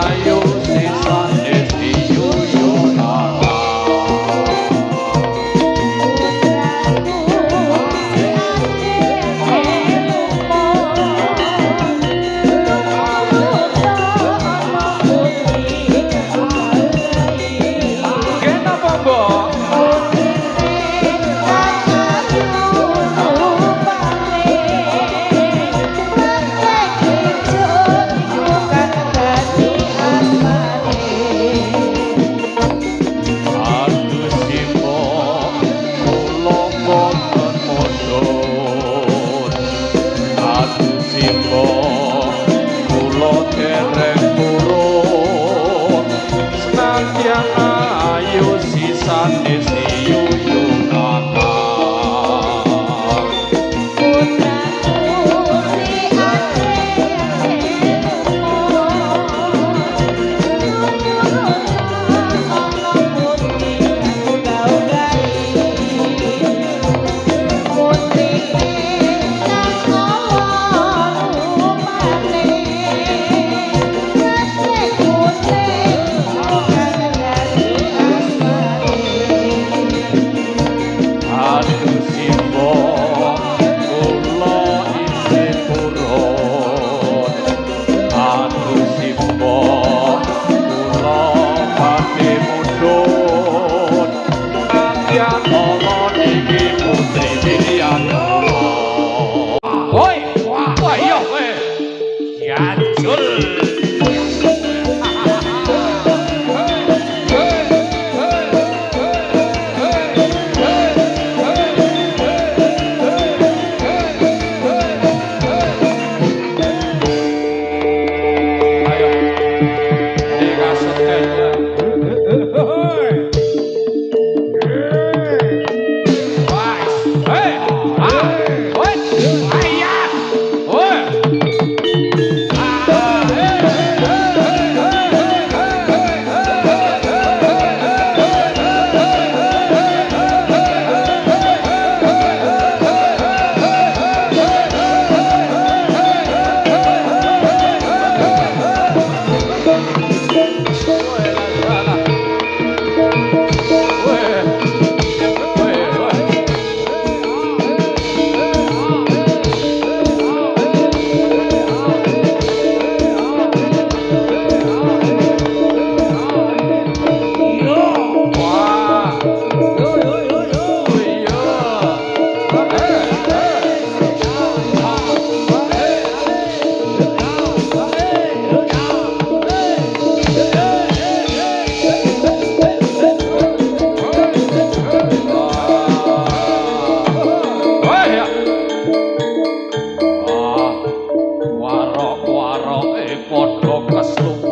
Ayo sisa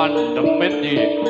Pandemic.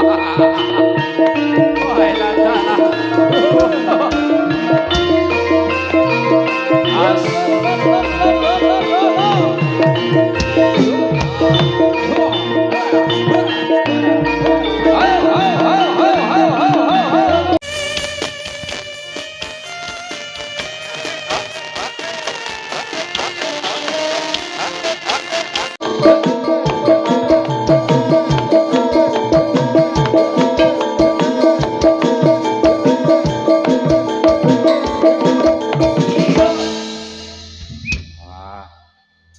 Wah, enak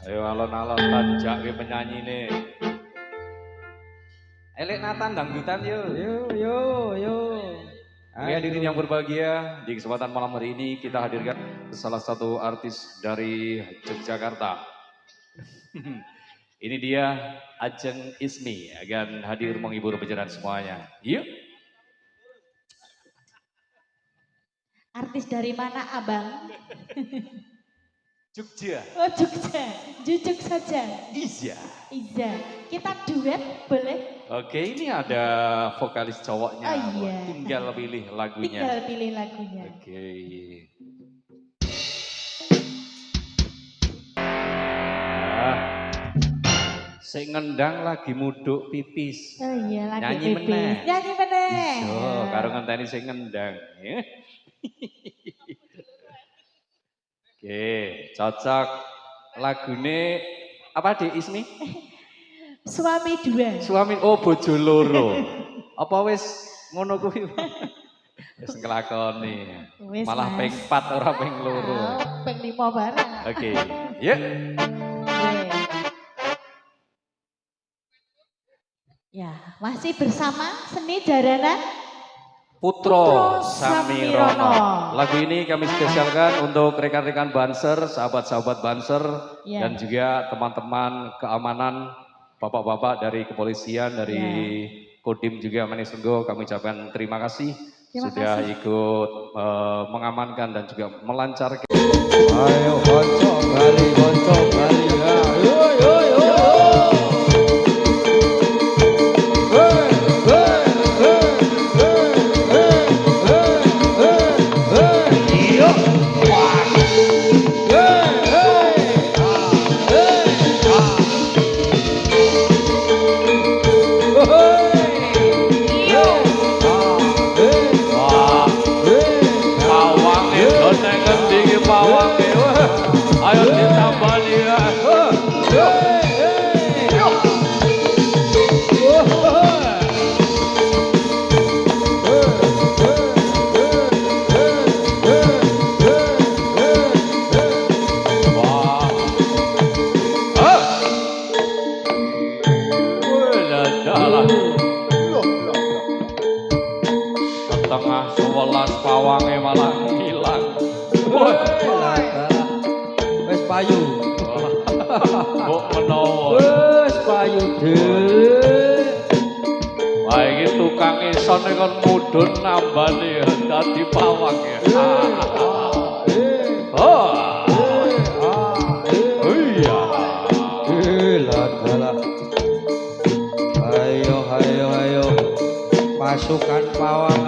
ayo alon-alon tanjak ke penyanyi nih. Elek Nathan dangdutan yo. Hadirin yang berbahagia, di kesempatan malam hari ini kita hadirkan salah satu artis dari Yogyakarta. Ini dia Ajeng Ismi akan hadir menghibur pencerahan semuanya. Yuk. Artis dari mana abang? Jogja. Oh Jogja, jujuk saja. Iza. Kita duet boleh? Oke, ini ada vokalis cowoknya. Oh iya. Tinggal pilih lagunya. Tinggal pilih lagunya. Oke. Sing ngendang lagi muduk pipis. Oh iya, lagi Nyanyi pipis. meneh. Nyanyi meneh. Iso, karo ngenteni sing ngendang. Oke, cocok. Lagune apa Dik Ismi? Suami dua. Suami, oh bojo loro. Apa wis ngono kuwi? Wis nglakoni. Malah Mas. ping 4 ora ping 2. Oh, ping 5 barang. Oke, yuk. Ya, masih bersama Seni Jaranan Putro Samirono. Lagu ini kami spesialkan untuk rekan-rekan Banser, sahabat-sahabat Banser, dan juga teman-teman keamanan, bapak-bapak dari kepolisian, dari Kodim juga Manisunggo. Kami ucapkan terima kasih sudah ikut mengamankan dan juga melancarkan. Ayo boncok Bali, ayo ditambah dia. Setengah 11 pawange malah hilang. Wes payu. Mbok menawa. Wes payu deh. Wah iki tukang isone kon mudhun nambane dadi pawang ya. Oh. Iya. Lah. Ayo. Pasukan pawang